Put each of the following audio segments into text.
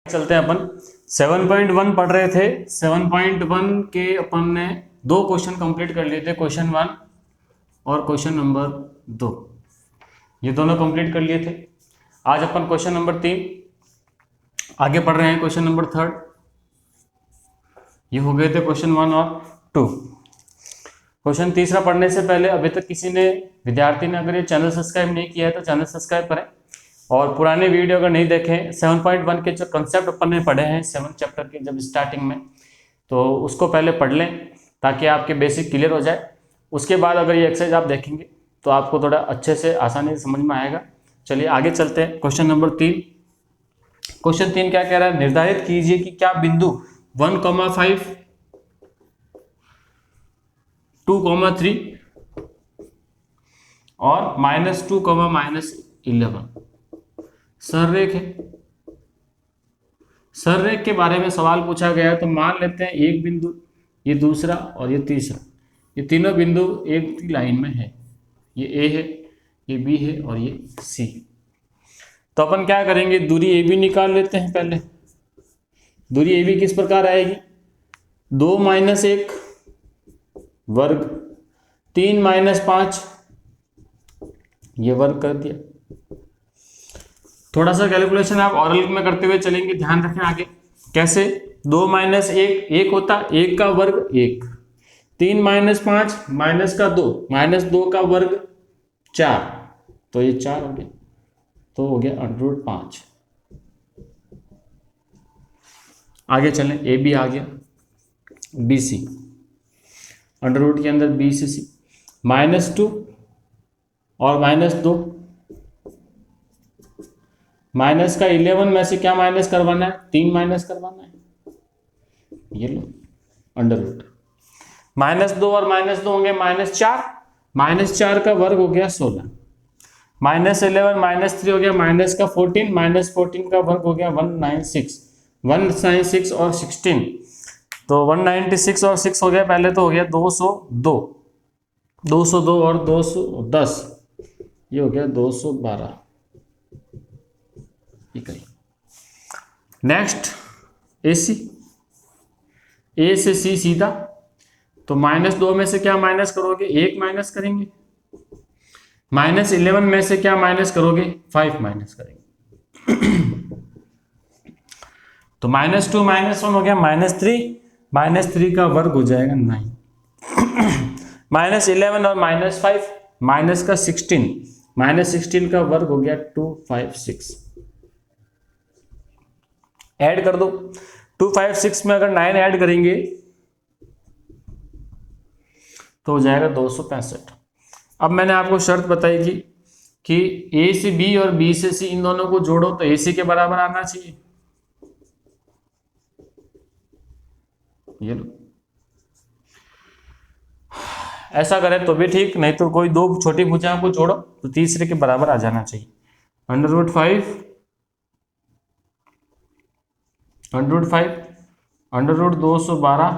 चलते हैं अपन 7.1 पढ़ रहे थे। 7.1 के अपन ने दो क्वेश्चन कंप्लीट कर लिए थे, क्वेश्चन 1 और क्वेश्चन नंबर 2, ये दोनों कंप्लीट कर लिए थे। आज अपन क्वेश्चन नंबर 3 आगे पढ़ रहे हैं, क्वेश्चन नंबर 3। ये हो गए थे क्वेश्चन 1 और 2। क्वेश्चन तीसरा पढ़ने से पहले अभी तक किसी ने विद्यार्थी ने अगर ये चैनल सब्सक्राइब नहीं किया है तो चैनल सब्सक्राइब करें, और पुराने वीडियो अगर नहीं देखें 7.1 के जो कंसेप्ट अपन ने पढ़े हैं 7th चैप्टर के जब स्टार्टिंग में, तो उसको पहले पढ़ लें ताकि आपके बेसिक क्लियर हो जाए। उसके बाद अगर ये एक्सरसाइज आप देखेंगे तो आपको थोड़ा अच्छे से आसानी से समझ में आएगा। चलिए आगे चलते हैं। Question number 3। क्वेश्चन 3 क्या कह रहा है? निर्धारित कीजिए कि क्या बिंदु 1,5 2,3 और -2, -11 सररेख है। सररेख के बारे में सवाल पूछा गया है, तो मान लेते हैं एक बिंदु, ये दूसरा और ये तीसरा, ये तीनों बिंदु एक लाइन में है। ये ए है, ये बी है और ये सी है। तो अपन क्या करेंगे, दूरी ए बी निकाल लेते हैं पहले। दूरी ए बी किस प्रकार आएगी? 2 - 1 वर्ग, 3 - 5, ये वर्ग कर दिया। थोड़ा सा कैलकुलेशन आप ऑरल में करते हुए चलेंगे, ध्यान रखें आगे कैसे। 2 - 1 1 होता, 1 का वर्ग 1, 3 - 5 -2, -2 का वर्ग 4, तो ये 4 हो गया, तो हो गया √5। आगे चलें, ए बी आ गया, बी सी, √ के अंदर बी सी सी, -2 और -2, माइनस का 11 में से क्या माइनस करवाना है? 3 माइनस करवाना है, ये लो √ -2 और -2 होंगे -4, -4 का वर्ग हो गया 16, -11 -3 हो गया -14, -14 का वर्ग हो गया 196, 196 और 16, तो 196 और 6 हो गया, पहले तो हो गया 202, 202 और 210, ये हो गया 212 इकाई। नेक्स्ट ए सी, ए से सी सीधा, तो -2 में से क्या माइनस करोगे? 1 माइनस करेंगे। -11 में से क्या माइनस करोगे? 5 माइनस करेंगे। तो -2 -1 हो गया -3, -3 का वर्ग हो जाएगा 9, -11 और -5, माइनस का 16, -16 का वर्ग हो गया 256। ऐड कर दो, 256 में अगर 9 ऐड करेंगे तो हो जाएगा 265। अब मैंने आपको शर्त बताई थी कि ए से बी और बी से सी, इन दोनों को जोड़ो तो ए सी के बराबर आना चाहिए। ये लो, ऐसा करें तो भी ठीक, नहीं तो कोई दो छोटी भुजाओं को जोड़ो तो तीसरे के बराबर आ जाना चाहिए। √5, √5, √212,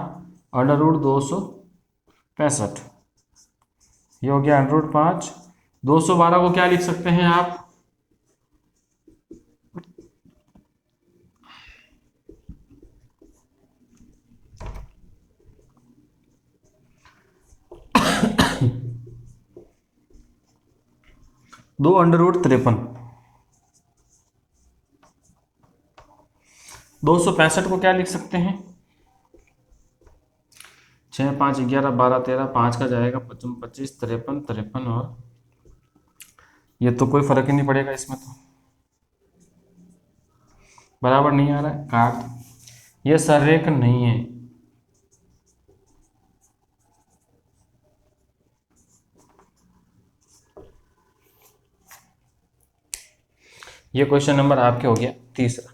√265, ये हो गया √5। 212 को क्या लिख सकते हैं आप? दो √53। 265 को क्या लिख सकते हैं? 6 5 11 12 13, 5 का जाएगा 25 25 53 53, और ये तो कोई फर्क ही नहीं पड़ेगा इसमें, तो बराबर नहीं आ रहा है, काट। ये सररेख नहीं है। ये क्वेश्चन नंबर आपके हो गया तीसरा।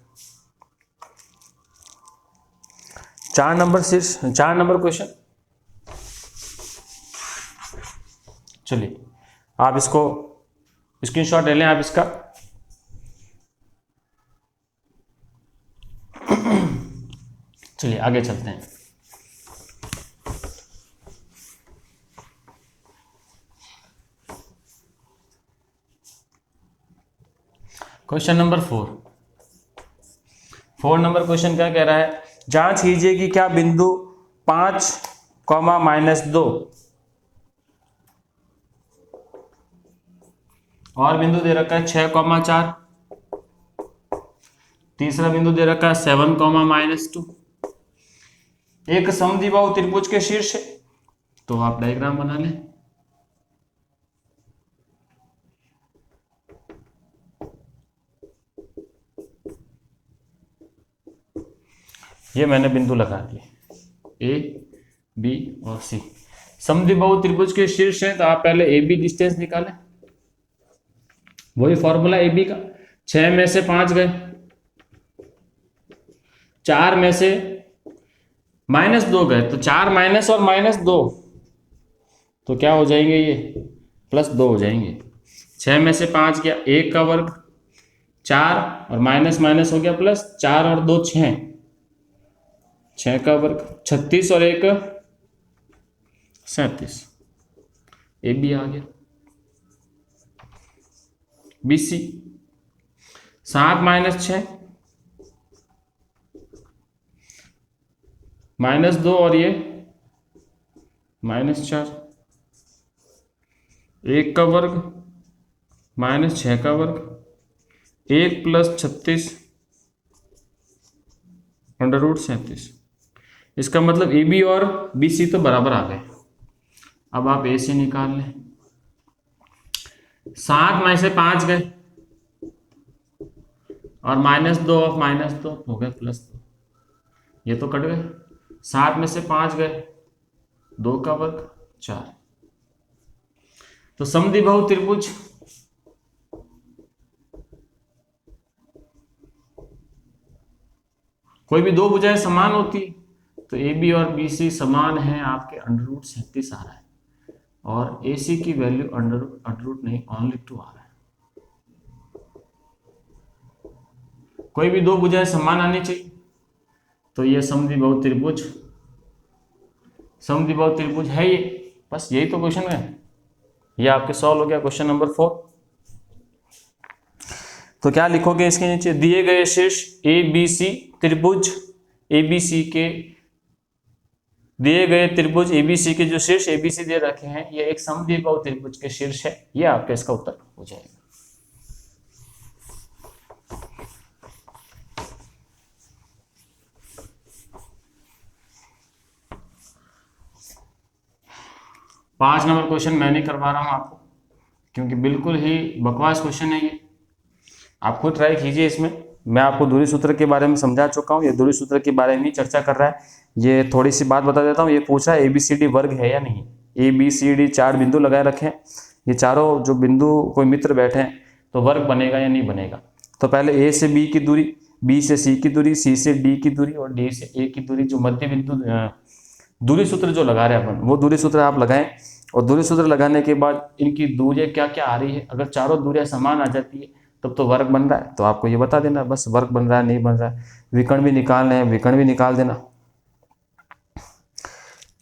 4 नंबर क्वेश्चन। चलिए आप इसको स्क्रीनशॉट ले लें आप इसका। चलिए आगे चलते हैं। Question number 4। 4 नंबर क्वेश्चन क्या कह रहा है, जांच कीजिए कि क्या बिंदु 5, -2 और बिंदु दे रखा है 6, 4, तीसरा बिंदु दे रखा है 7, -2 एक समद्विबाहु त्रिभुज के शीर्ष है। तो आप डायग्राम बना लें। ये मैंने बिंदु लगा दिए A, B और C। समद्विबाहु त्रिभुज के शीर्ष है तो आप पहले AB डिस्टेंस निकालें, वही फॉर्मूला AB का। 6 में से 5 गए, 4 में से -2 गए, तो 4 माइनस और -2 तो क्या हो जाएंगे, ये +2 हो जाएंगे। 6 में से 5 गया, 1 का वर्ग 4 और माइनस माइनस हो गया प्लस, 4 और 2 6, 6 का वर्ग 36 और 1 37। AB आ गया। BC 7 - 6 -2 और ये -4, 1 का वर्ग -6 का वर्ग 1 + 36 √37। इसका मतलब AB और BC तो बराबर आ गए। अब आप A से निकाल लें। 7 में से 5 गए और -2 और -2 हो गए +2, ये तो कट गए। 7 में से 5 गए, 2 का वर्ग 4। तो समद्विबाहु त्रिभुज कोई भी दो भुजाएं समान होती, तो AB और BC समान है आपके √37 आ रहा है, और AC की वैल्यू अंडर रूट नहीं ओनली 2 आ रहा है। कोई भी दो भुजाएं समान आनी चाहिए, तो ये समद्विबाहु त्रिभुज है ये। बस यही तो क्वेश्चन है, ये आपके सॉल्व हो गया क्वेश्चन नंबर 4। तो क्या लिखोगे इसके नीचे, दिए गए शीर्ष ABC त्रिभुज ABC के दिए गए त्रिभुज ABC के जो शीर्ष ABC दे रखे हैं, ये एक समद्विबाहु त्रिभुज के शीर्ष है। ये आपका इसका उत्तर हो जाएगा। पांच नंबर क्वेश्चन मैं नहीं करवा रहा हूं आपको, क्योंकि बिल्कुल ही बकवास क्वेश्चन है ये। आप खुद ट्राई कीजिए इसमें। मैं आपको दूरी सूत्र के बारे में समझा चुका हूँ, ये दूरी सूत्र के बारे में ही चर्चा कर रहा है। ये थोड़ी सी बात बता देता हूँ, ये पूछ रहा है ABCD वर्ग है या नहीं। ABCD 4 बिंदु लगाए रखे हैं, ये चारों जो बिंदु कोई मित्र बैठे हैं तो वर्ग बनेगा या नहीं बनेगा। तो पहले A से B की दूरी, B से C की दूरी, C से D की दूरी और D से A की दूरी, जो मध्य बिंदु दूरी सूत्र जो लगा रहे हैं अपन, वो दूरी सूत्र आप लगाएं। और दूरी सूत्र लगाने के बाद इनकी दूरियां क्या क्या आ रही है, अगर चारों दूरियां समान आ जाती है तब तो वर्ग बन रहा है, तो आपको ये बता देना बस वर्ग बन रहा है नहीं बन रहा है। विकर्ण भी निकालना है, विकर्ण भी निकाल देना।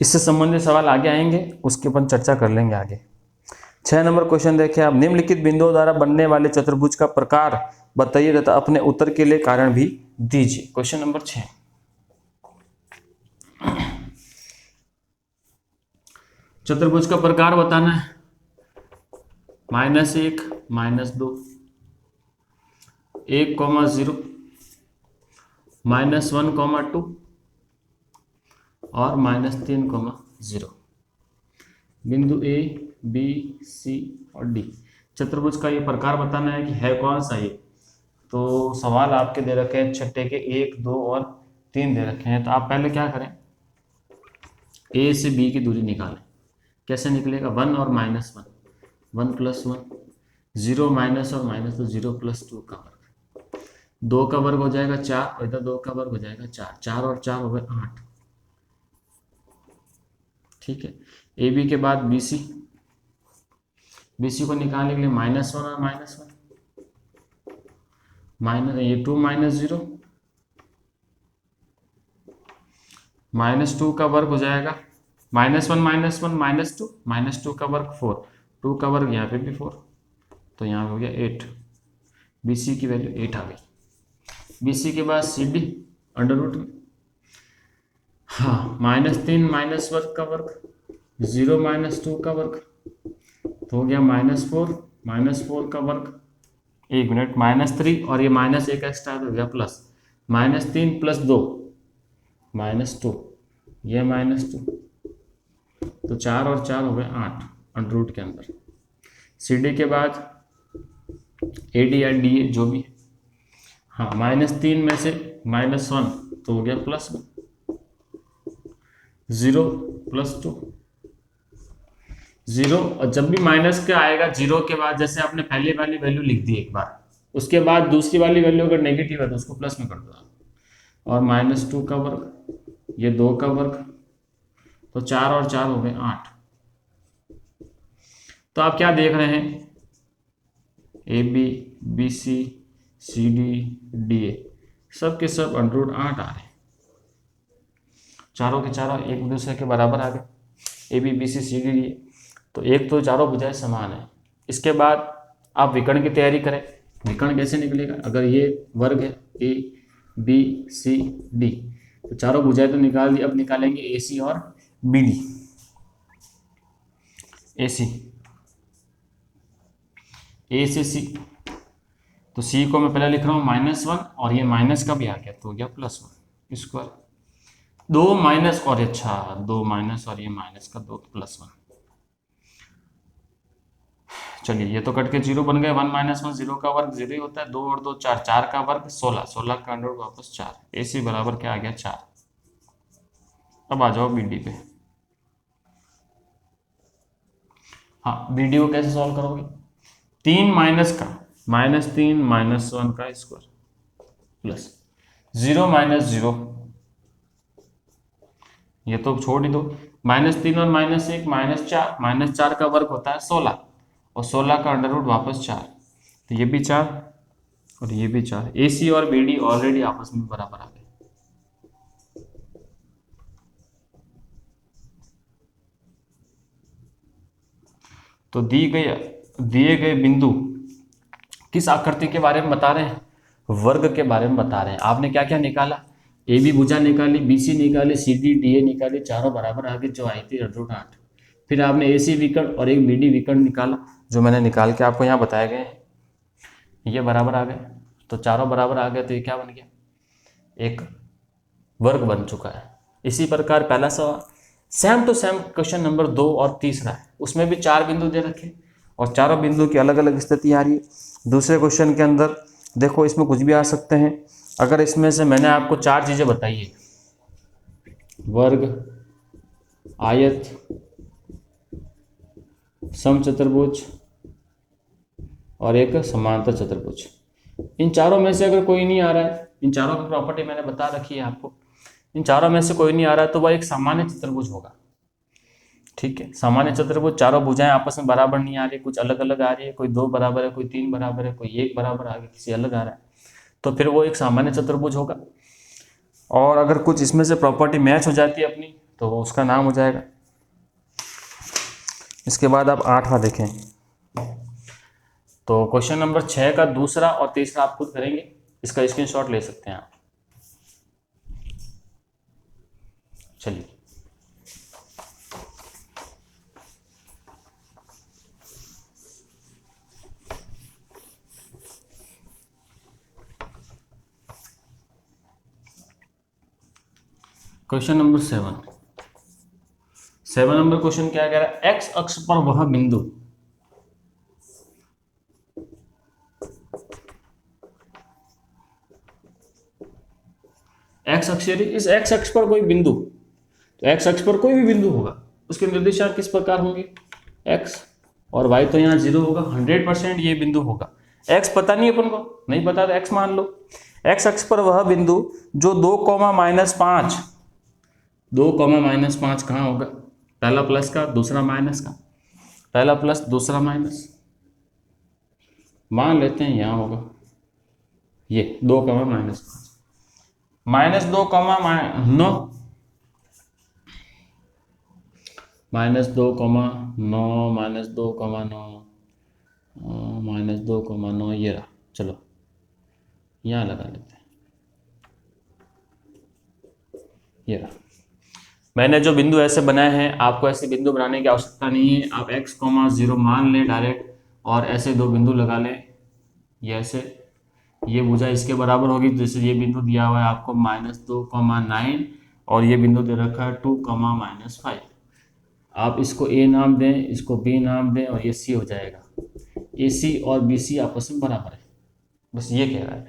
इससे संबंधित सवाल आगे आएंगे, उसके अपन चर्चा कर लेंगे आगे। 6 नंबर क्वेश्चन देखिए आप, निम्नलिखित बिंदुओं द्वारा बनने वाले चतुर्भुज का प्रकार बताइए तथा अपने उत्तर के लिए कारण भी दीजिए। क्वेश्चन नंबर 6, चतुर्भुज का प्रकार बताना है। -1 -2 1, 0 -1, 2 और -3, 0 बिंदु A, B, C और D। चतुर्भुज का ये प्रकार बताना है कि है कौन सा ये। तो सवाल आपके दे रखे हैं छठे के 1, 2 और 3 दे रखे हैं। तो आप पहले क्या करें, A से B की दूरी निकालें। कैसे निकलेगा, 1 और -1, 1 + 1, 0 माइनस और माइनस तो 0 + 2 का वर्ग, 2 का वर्ग हो जाएगा 4 और इधर 2 का वर्ग हो जाएगा 4, 4 और 4 हो गए 8। ठीक है, AB के बाद BC, BC को निकालने के लिए -1 और -1, ये 2 - 0, -2 का वर्ग हो जाएगा -1 -1 -2 का वर्ग 4, 2 का वर्ग यहाँ पे भी 4, तो यहाँ हो गया 8। BC की वैल्यू 8 आ गई। BC के बाद CD अंडर रूट में, हाँ -3 -1 का वर्ग, 0 -2 का वर्ग, तो हो गया -4 का वर्ग, 1 मिनट, -3 और ये -1 एक्स्ट्रा हो गया प्लस, -3 + 2 -2, ये -2, तो 4 और 4 हो गए 8 अंडर रूट के अंदर। CD के बाद AD या DA जो भी है, हाँ -3 में से -1 तो हो गया +1, 0 + 2, 0, और जब भी माइनस का आएगा 0 के बाद, जैसे आपने पहले वाली वैल्यू लिख दी एक बार, उसके बाद दूसरी वाली वैल्यू अगर नेगेटिव है तो उसको प्लस में कर दो, और -2 का वर्ग, ये 2 का वर्ग, तो 4 और 4 हो गए 8। तो आप क्या देख रहे हैं, AB BC CD DA सब के सब अंडर रूट 8 आ रहे हैं, चारों के चारों एक दूसरे के बराबर आ गए, AB BC CD DA, तो एक तो चारों भुजाएं समान है। इसके बाद आप विकर्ण की तैयारी करें। विकर्ण कैसे निकलेगा, अगर ये वर्ग है A B C D, तो चारों भुजाएं तो निकाल दी, अब निकालेंगे AC और BD। AC A से C, तो C को मैं पहले लिख रहा हूँ -1 और ये माइनस का भी आ गया तो हो गया +1 स्क्वायर, 2 माइनस और अच्छा 2 माइनस और ये माइनस का 2 +1। चलिए ये तो कट के 0 बन गए, 1 - 1 0 का वर्ग 0 ही होता है, 2 और 2 4, 4 का वर्ग 16, 16 का अंडर रूट वापस 4, AC बराबर क्या आ गया 4। अब आ जाओ BD पे। हाँ BD को कैसे सॉल्व करोगे, 3 माइनस का -3 -1 का स्क्वायर प्लस 0 -0, ये तो छोड़ ही दो, -3 और -1 -4, -4 का वर्ग होता है 16, और 16 का अंडर रूट वापस 4, तो ये भी 4 और ये भी 4। AC और BD ऑलरेडी आपस में बराबर आ गए। तो दिए गए बिंदु किस आकृति के बारे में बता रहे हैं, वर्ग के बारे में बता रहे हैं। आपने क्या क्या निकाला, AB भुजा निकाली, BC निकाली, CD DA निकाली, चारों बराबर आ गए जो आई थी अंडर रूट 8। फिर आपने AC विकर्ण और एक BD विकर्ण निकाला, जो मैंने निकाल के आपको यहाँ बताए गए हैं, ये बराबर आ गए, तो चारों बराबर आ गए, तो ये क्या बन गया, एक वर्ग बन चुका है। इसी प्रकार पहला सवाल same to same question number 2 और तीसरा है, उसमें भी 4 बिंदु दे रखे और चारों बिंदु की अलग अलग स्थिति आ रही है। दूसरे क्वेश्चन के अंदर देखो इसमें कुछ भी आ सकते हैं। अगर इसमें से मैंने आपको 4 चीजें बताई है, वर्ग, आयत, समचतुर्भुज और एक समांतर चतुर्भुज, इन चारों में से अगर कोई नहीं आ रहा है, इन चारों की प्रॉपर्टी मैंने बता रखी है आपको, इन चारों में से कोई नहीं आ रहा है तो वह एक सामान्य चतुर्भुज होगा। ठीक है, सामान्य चतुर्भुज, चारों भुजाएं आपस में बराबर नहीं आ रही, कुछ अलग अलग आ रही है, कोई 2 बराबर है, कोई 3 बराबर है, कोई 1 बराबर आ गया, किसी अलग आ रहा है, तो फिर वो एक सामान्य चतुर्भुज होगा। और अगर कुछ इसमें से प्रॉपर्टी मैच हो जाती है अपनी, तो वो उसका नाम हो जाएगा। इसके बाद आप 8वां देखें, तो क्वेश्चन नंबर 6 का दूसरा और तीसरा आप खुद करेंगे, इसका स्क्रीनशॉट ले सकते हैं आप। चलिए क्वेश्चन नंबर 7 नंबर क्वेश्चन क्या कह रहा है, एक्स अक्ष पर वह बिंदु एक्स अक्ष, इस एक्स अक्ष पर कोई बिंदु, तो एक्स अक्ष पर कोई भी बिंदु होगा, उसके निर्देशांक किस प्रकार होंगे, एक्स, और वाई तो यहाँ 0 होगा, 100% ये बिंदु होगा। एक्स पता नहीं अपन को, नहीं पता तो एक्स मान लो। एक्स अक्ष पर वह बिंदु जो 2, -5, 2, -5 कहाँ होगा, पहला प्लस का दूसरा माइनस का, पहला प्लस दूसरा माइनस, मान लेते हैं यहाँ होगा ये 2, -5, -2, -9, -2, -2, -9, -2, -9, ये रहा। चलो यहाँ लगा लेते हैं, ये रहा। मैंने जो बिंदु ऐसे बनाए हैं, आपको ऐसे बिंदु बनाने की आवश्यकता नहीं है। आप x, 0 मान लें डायरेक्ट और ऐसे दो बिंदु लगा लें। ये ऐसे, ये भुजा इसके बराबर होगी। जैसे ये बिंदु दिया हुआ है आपको -2,9 और ये बिंदु दे रखा है 2,-5। आप इसको a नाम दें, इसको b नाम दें और ये c हो जाएगा। AC और BC आपस में बराबर है। बस ये कह रहा है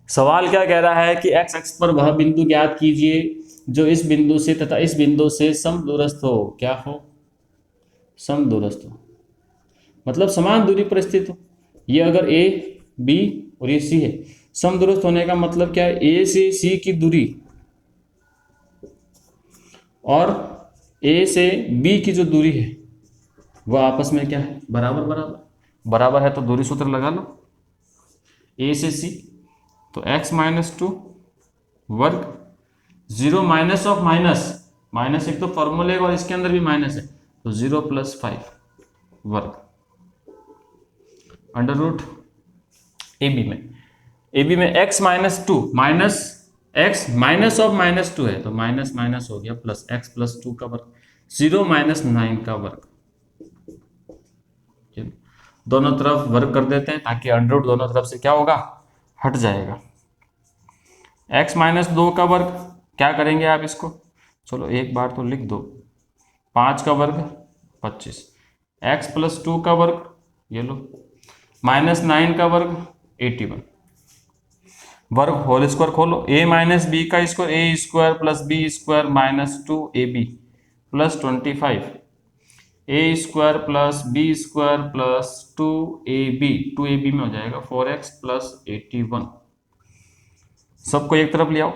सवाल। क्या कह रहा है कि x अक्ष पर वह बिंदु ज्ञात कीजिए जो इस बिंदु से तथा इस बिंदु से समदूरस्थ हो। क्या हो? समदूरस्थ हो, मतलब समान दूरी पर स्थित हो। ये अगर A, B और ये C है, समदूरस्थ होने का मतलब क्या है? A से C की दूरी और A से B की जो दूरी है वह आपस में क्या है? बराबर बराबर। बराबर है तो दूरी सूत्र लगा लो। A से C तो x-2 वर्ग 0 माइनस ऑफ माइनस, माइनस एक तो फॉर्मूले और इसके अंदर भी माइनस है तो 0 + 5 वर्ग अंडर रूट ए बी में x-2 minus x minus of -2 है तो माइनस माइनस हो गया प्लस x + 2 का वर्ग 0 - 9 का वर्ग। दोनों तरफ वर्ग कर देते हैं ताकि अंडर रूट दोनों तरफ से क्या होगा? हट जाएगा। x-2 का वर्ग क्या करेंगे आप इसको? चलो एक बार तो लिख दो। 5 का वर्ग 25, x + 2 का वर्ग ये लो, -9 का वर्ग 81, वर्ग होल स्क्वायर खोलो। a - b का square a² + b² - 2ab + 25, a² + b² + 2ab, 2ab में हो जाएगा 4x + 81। सबको एक तरफ ले आओ।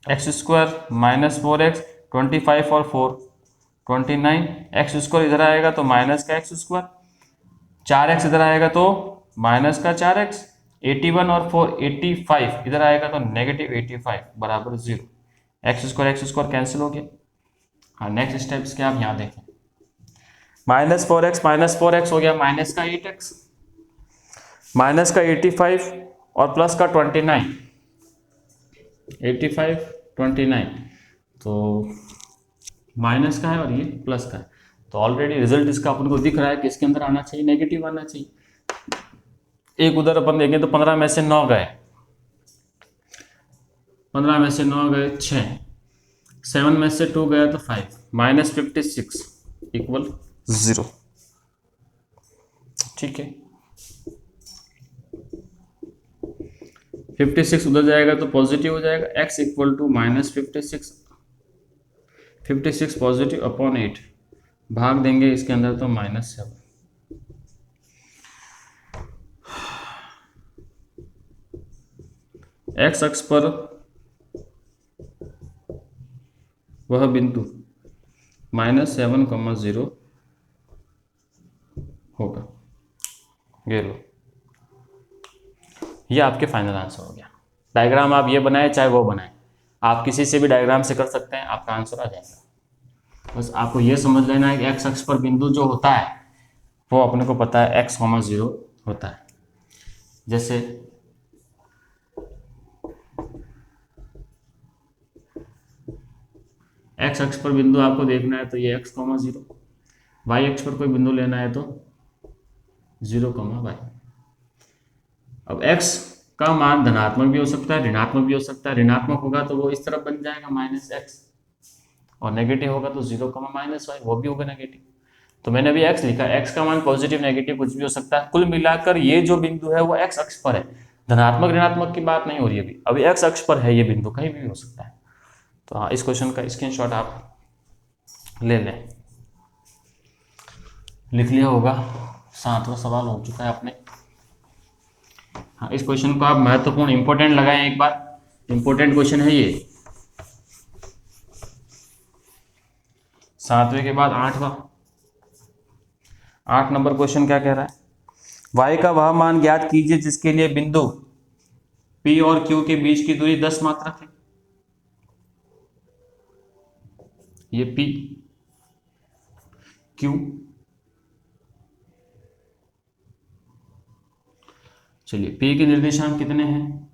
x² - 4x, 25 और 4 29, x² इधर आएगा तो माइनस का x², 4x इधर आएगा तो माइनस का 4x, 81 और 4 85 इधर आएगा तो -85 बराबर 0। x² कैंसिल हो गया। हाँ, नेक्स्ट स्टेप्स क्या आप यहाँ देखें। -4x हो गया माइनस का 8x, माइनस का 85 और प्लस का 29, 85 29 तो माइनस का है और ये प्लस का है तो ऑलरेडी रिजल्ट इसका अपन को दिख रहा है कि इसके अंदर आना चाहिए, नेगेटिव आना चाहिए। एक उधर अपन देखें तो 15 में से 9 गए, 15 में से 9 गए 6, 7 में से 2 गया तो 5, -56 = 0। ठीक है, 56 उधर जाएगा तो पॉजिटिव हो जाएगा। x = -56 पॉजिटिव अपॉन 8 भाग देंगे इसके अंदर तो -7। x अक्ष पर वह बिंदु -7,0 होगा। ये लो, ये आपके फाइनल आंसर हो गया। डायग्राम आप ये बनाए चाहे वो बनाए, आप किसी से भी डायग्राम से कर सकते हैं, आपका आंसर आ जाएगा। बस आपको ये समझ लेना है कि x अक्ष पर बिंदु जो होता है वो अपने को पता है x, 0 होता है। जैसे x अक्ष पर बिंदु आपको देखना है तो ये x, 0, y अक्ष पर कोई बिंदु लेना है तो 0, y। अब x का मान धनात्मक भी हो सकता है, ऋणात्मक भी हो सकता है। ऋणात्मक होगा तो वो इस तरफ बन जाएगा -x और नेगेटिव होगा तो 0, -y, वो भी होगा नेगेटिव। तो मैंने अभी x लिखा, x का मान पॉजिटिव नेगेटिव कुछ भी हो सकता है। कुल मिलाकर ये जो बिंदु है वो x अक्ष पर है, धनात्मक ऋणात्मक की बात नहीं हो रही अभी x अक्ष पर है। ये बिंदु कहीं भी हो सकता है। तो हाँ, इस क्वेश्चन का स्क्रीनशॉट आप ले लें। लिख लिया होगा, 7वां सवाल हो चुका है अपने। हाँ, इस क्वेश्चन को आप महत्वपूर्ण इंपॉर्टेंट लगाएं एक बार, इंपॉर्टेंट क्वेश्चन है ये। 7वें के बाद 8वां, 8 नंबर क्वेश्चन क्या कह रहा है? y का वह मान ज्ञात कीजिए जिसके लिए बिंदु P और Q के बीच की दूरी 10 मात्रक है। ये P, Q, चलिए P के निर्देशांक कितने हैं?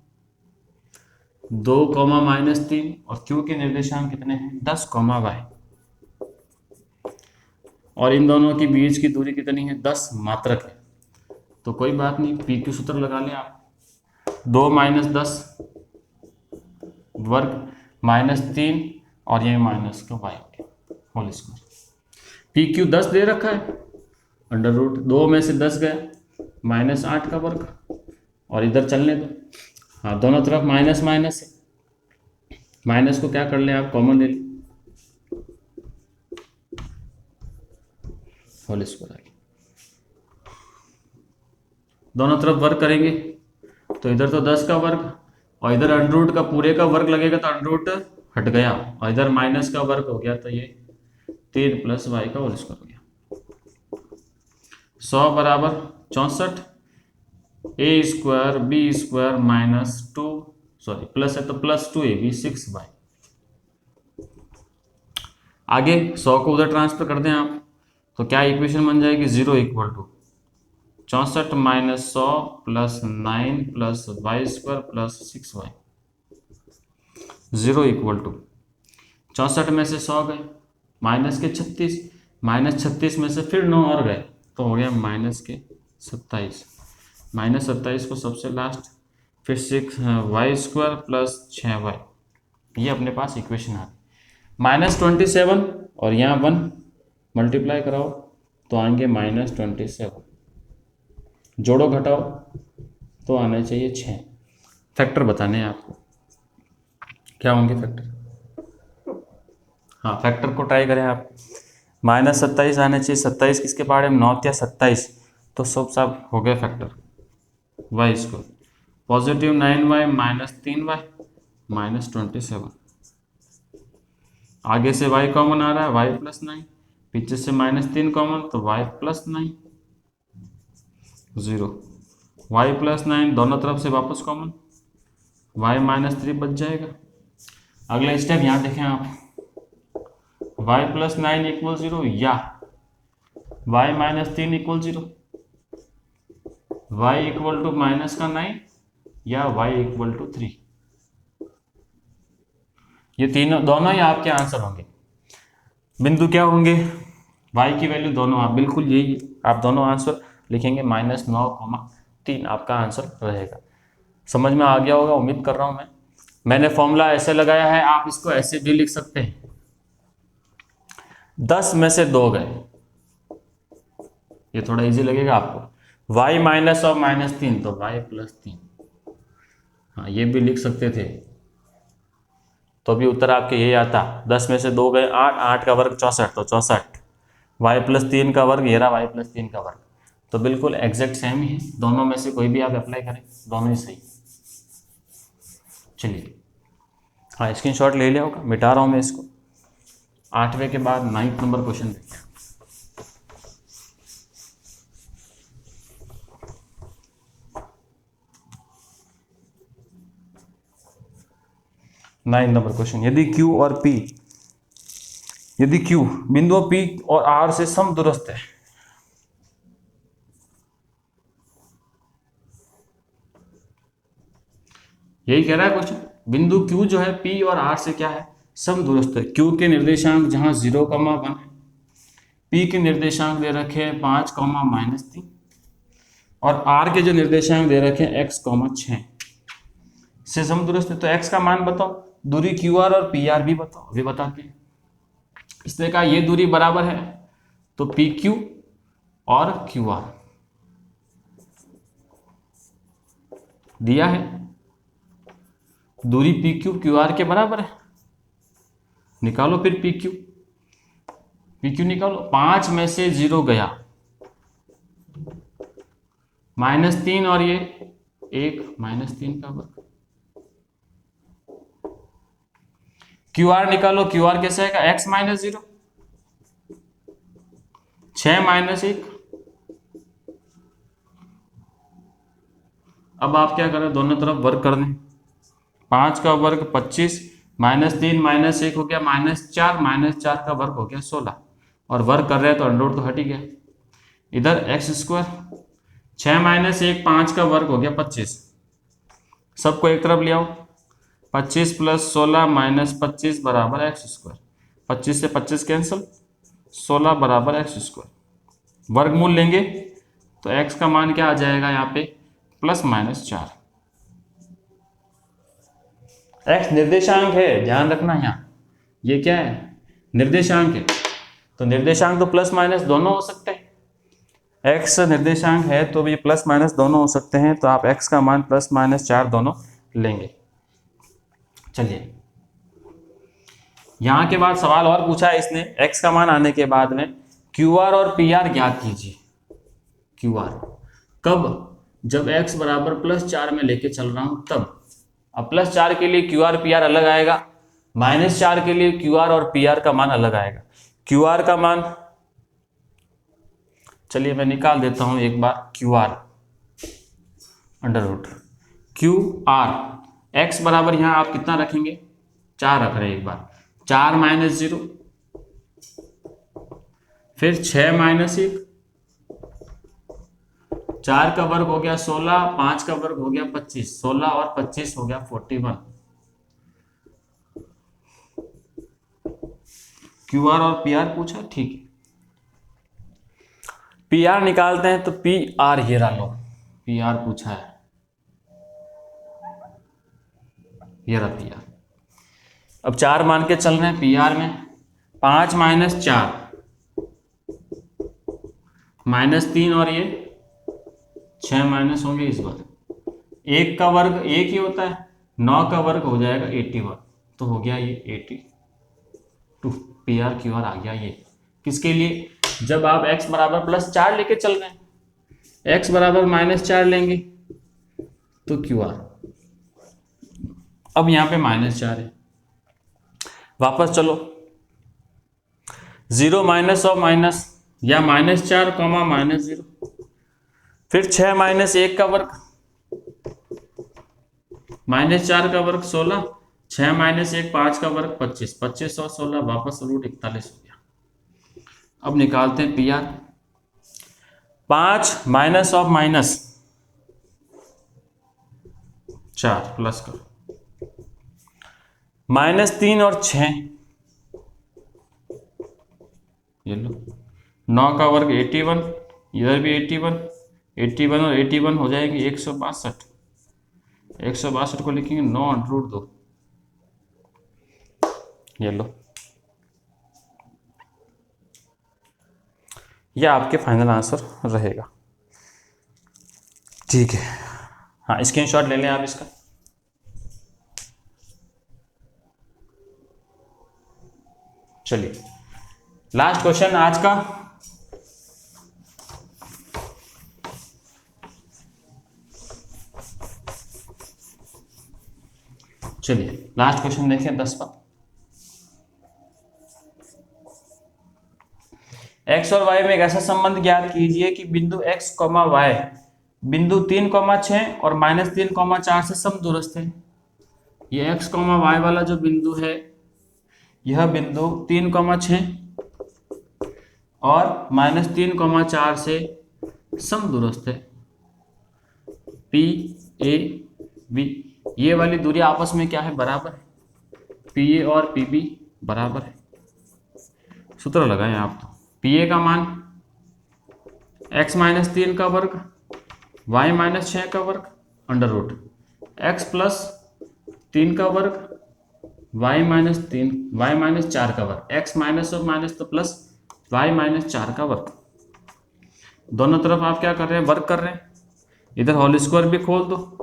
2, और q के निर्देशांक कितने हैं 10, y, और इन दोनों के बीच की दूरी कितनी है 10 मात्रक है। तो कोई बात नहीं, पी क्यू सूत्र लगा लें आप। 2 - 10 वर्ग -3 और ये माइनस का y whole square. P Q 10 दे रखा है, अंडर रूट 2 में से 10 गया, -8 का वर्ग, और इधर चलने दो। हाँ, दोनों तरफ माइनस माइनस है, माइनस को क्या कर लें आप, कॉमन ले लें, होल स्क्वायर आ गया। दोनों तरफ वर्ग करेंगे तो इधर तो 10 का वर्ग, और इधर अंडर रूट का पूरे का वर्ग लगेगा तो अंडर रूट हट गया, और इधर माइनस का वर्ग हो गया, तो ये 3 + y का होल स्क्वायर हो गया। 100 बराबर 64, a² b² -2, सॉरी प्लस है तो +2ab 6y। आगे 100 को उधर ट्रांसफर कर दें आप, तो क्या इक्वेशन बन जाएगी, 0 = 64 - 100 + 9 + y² + 6y। 0 = 64 में से 100 गए, माइनस के 36, -36 में से फिर 9 और गए, तो हो गया -27, -27 को सबसे लास्ट, फिर 6y² + 6y। ये अपने पास इक्वेशन आ गई। -27 और यहाँ 1 मल्टीप्लाई कराओ तो आएंगे -27, जोड़ो घटाओ तो आना चाहिए 6। फैक्टर बताने हैं आपको, क्या होंगे फैक्टर। हाँ, फैक्टर को ट्राई करें आप। -27 आने चाहिए, 27 किसके पहाड़े में 9 या 27, तो सब हो गए factor. y², positive 9y -3y -27, आगे से y कॉमन आ रहा है, y + 9, पीछे से -3 कॉमन तो y + 9, 0, y + 9 दोनों तरफ से वापस कॉमन, y -3 बच जाएगा। अगला स्टेप यहाँ देखें आप, y + 9 = 0 या y -3 = 0, y = -9 या y = 3। ये तीनों दोनों ही आपके आंसर होंगे। बिंदु क्या होंगे, y की वैल्यू दोनों, आप बिल्कुल यही आप दोनों आंसर लिखेंगे, -9,3 आपका आंसर रहेगा। समझ में आ गया होगा, उम्मीद कर रहा हूं। मैंने फॉर्मूला ऐसे लगाया है, आप इसको ऐसे भी लिख सकते हैं। 10 में से 2 गए, ये थोड़ा इजी लगेगा आपको, y -3 तो y + 3। हाँ, ये भी लिख सकते थे, तो भी उत्तर आपके यही आता। 10 में से 2 गए 8, 8 का वर्ग 64, तो 64, y + 3 का वर्ग, ये रहा y + 3 का वर्ग, तो बिल्कुल एग्जैक्ट सेम ही है। दोनों में से कोई भी आप अप्लाई करें, दोनों ही सही। चलिए, हाँ, स्क्रीनशॉट ले लिया होगा, मिटा रहा हूँ मैं इसको। 8वें के बाद 9th नंबर क्वेश्चन देखिए। 9 नंबर क्वेश्चन, यदि Q और P, यदि Q बिंदुओं P और R से समदूरस्थ है, यही कह रहा है क्वेश्चन। बिंदु Q जो है P और R से क्या है, समदूरस्थ है। Q के निर्देशांक जहां 0,1 है, P के निर्देशांक दे रखे हैं 5, -3, और R के जो निर्देशांक दे रखे हैं x, 6 से समदूरस्थ है। तो x का मान बताओ, दूरी QR और PR भी बताओ, वे बताते हैं। इसने कहा ये दूरी बराबर है, तो PQ और QR दिया है, दूरी PQ QR के बराबर है, निकालो फिर PQ निकालो। 5 में से 0 गया, -3 और ये 1, -3 का वर्ग। QR निकालो, QR कैसे आएगा, x -0, 6 - 1। अब आप क्या करें, दोनों तरफ वर्ग कर दें। 5 का वर्ग 25, -3 -1 हो गया -4, -4 का वर्ग हो गया 16, और वर्ग कर रहे हैं तो अंडर रूट तो हट ही गया। इधर x², 6 - 1 5 का वर्ग हो गया 25, सबको एक तरफ ले आओ, 25 प्लस 16 माइनस 25 बराबर एक्स स्क्वायर। 25 से 25 कैंसिल, 16 बराबर एक्स स्क्वायर। वर्गमूल लेंगे तो एक्स का मान क्या आ जाएगा यहाँ पे, प्लस माइनस 4। एक्स निर्देशांक है, ध्यान रखना यहाँ, ये क्या है, निर्देशांक है। तो निर्देशांक तो प्लस माइनस दोनों हो सकते हैं। एक्स निर्देशांक है तो ये प्लस माइनस दोनों हो सकते हैं, तो आप एक्स का मान प्लस माइनस 4 दोनों लेंगे। चलिए, यहाँ के बाद सवाल और पूछा है इसने, एक्स का मान आने के बाद में क्यू आर और पी आर ज्ञात कीजिए। क्यू आर कब, जब एक्स बराबर प्लस 4 में लेके चल रहा हूं तब। अब प्लस 4 के लिए क्यू आर पी आर अलग आएगा, माइनस 4 के लिए क्यू आर और पी आर का मान अलग आएगा। क्यू आर का मान, चलिए मैं निकाल देता हूं एक बार, Q R under root Q R, X बराबर यहां आप कितना रखेंगे, 4 रख रहे हैं एक बार, 4 माइनस 0, फिर 6 माइनस 1, 4 का वर्ग हो गया 16, 5 का वर्ग हो गया 25, 16 और 25 हो गया 41। क्यू आर और पी आर पूछा, ठीक है। पी आर निकालते हैं तो पी आर ये रहा लो, पी आर पूछा है, ये रहा पी आर। अब 4 मान के चल रहे हैं पी आर में, 5 माइनस 4 माइनस 3 और ये 6 माइनस होंगे इस बार। 1 का वर्ग 1 ही होता है, 9 का वर्ग हो जाएगा 81, तो हो गया ये 82। पी आर क्यू आर आ गया ये। किसके लिए, जब आप x बराबर प्लस 4 लेके चल रहे हैं, x बराबर माइनस 4 लेंगे तो क्यू आर। अब यहां पे माइनस 4 है, वापस चलो, 0 माइनस और माइनस, या माइनस 4 कॉमा माइनस 0, फिर 6 माइनस 1 का वर्ग, माइनस 4 का वर्ग 16, 6 माइनस 1 5 का वर्ग 25, 25 और 16 वापस रूट 41 हो गया। अब निकालते हैं P R, 5 minus of minus 4 plus करो, माइनस 3 और 6, ये लो, 9 का वर्ग 81, इधर भी 81, 81 और 81 हो जाएंगे 162, 162 को लिखेंगे 9 रूट 2, ये लो, यह आपके फाइनल आंसर रहेगा। ठीक है, हाँ स्क्रीनशॉट ले लें आप इसका। चलिए लास्ट क्वेश्चन आज का, चलिए लास्ट क्वेश्चन देखें 10वां। x और y में एक ऐसा संबंध ज्ञात कीजिए कि बिंदु x, y बिंदु 3,6 और -3,4 से समदूरस्थ है। ये x, y वाला जो बिंदु है, यह बिंदु 3,6 और -3,4 से समदूरस्थ है। P A B, ये वाली दूरी आपस में क्या है, बराबर है। PA और PB बराबर है। सूत्र लगाएं आप तो, PA का मान x माइनस 3 का वर्ग, y माइनस 6 का वर्ग, अंडर रूट x प्लस 3 का वर्ग, y माइनस 3, y माइनस 4 का वर्ग, x माइनस और माइनस तो प्लस y माइनस 4 का वर्ग। दोनों तरफ आप क्या कर रहे हैं, वर्ग कर रहे हैं। इधर होल स्क्वायर भी खोल दो,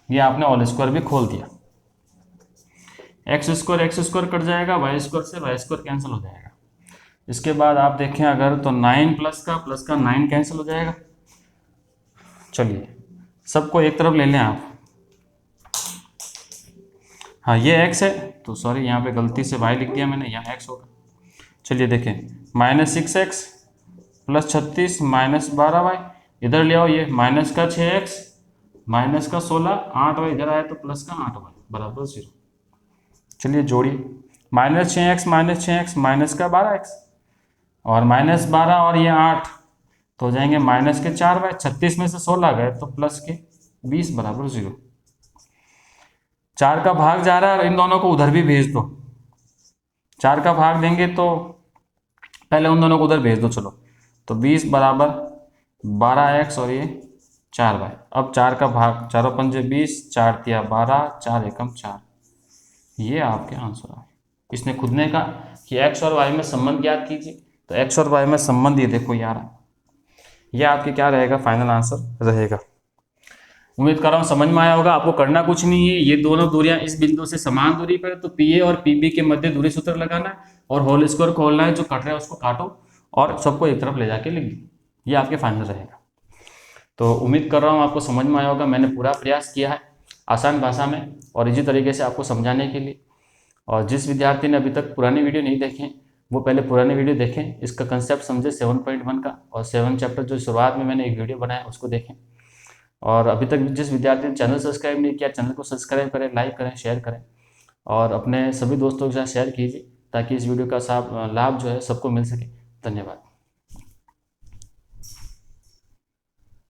ये आपने होल स्क्वायर भी खोल दिया। एक्स स्क्वायर कट जाएगा, वाई स्क्वायर से वाई स्क्वायर कैंसिल हो जाएगा। इसके बाद आप देखें अगर तो 9 प्लस का 9 कैंसिल हो जाएगा। चलिए सबको एक तरफ ले लें आप। हाँ ये x है, तो सॉरी यहाँ पे गलती से y लिख दिया मैंने, यहाँ x होगा। चलिए देखें, -6x प्लस 36 -12y, इधर ले आओ, ये माइनस का 6x माइनस का 16, 8y इधर आया तो प्लस का 8y बराबर 0। चलिए जोड़िए, -6x माइनस का 12x और -12 और ये 8 तो हो जाएंगे -4y। 36 में से 16 गए तो प्लस के 20 बराबर 0। 4 का भाग जा रहा है और इन दोनों को उधर भी भेज दो। 4 का भाग देंगे तो पहले उन दोनों को उधर भेज दो। चलो तो 20 बराबर 12x और ये 4y। अब 4 का भाग, 4 पंजे 20, 4 तिया 12, 4 एकम 4। ये आपके आंसर है। इसने खुद ने कहा कि x और y में संबंध ज्ञात कीजिए, तो x और y में संबंध ये देखो यार, ये आपके क्या रहेगा, फाइनल आंसर रहेगा। उम्मीद कर रहा हूँ समझ में आया होगा। आपको करना कुछ नहीं है, ये दोनों दूरियां इस बिंदु से समान दूरी पर है तो पी ए और पी बी के मध्य दूरी सूत्र लगाना है और होल स्क्वायर खोलना है, जो कट रहा है उसको काटो और सबको एक तरफ ले जाके लिख दो। ये आपके फाइनल रहेगा। तो उम्मीद कर रहा हूँ आपको समझ में आया होगा। मैंने पूरा प्रयास किया है आसान भाषा में और इसी तरीके से आपको समझाने के लिए। और जिस विद्यार्थी ने अभी तक पुरानी वीडियो नहीं देखें वो पहले पुरानी वीडियो देखें, इसका कंसेप्ट समझे 7.1 का, और 7 चैप्टर जो शुरुआत में मैंने एक वीडियो बनाया उसको देखें। और अभी तक जिस विद्यार्थी ने चैनल सब्सक्राइब नहीं किया, चैनल को सब्सक्राइब करें, लाइक करें, शेयर करें और अपने सभी दोस्तों के साथ शेयर कीजिए ताकि इस वीडियो का लाभ जो है सबको मिल सके। धन्यवाद।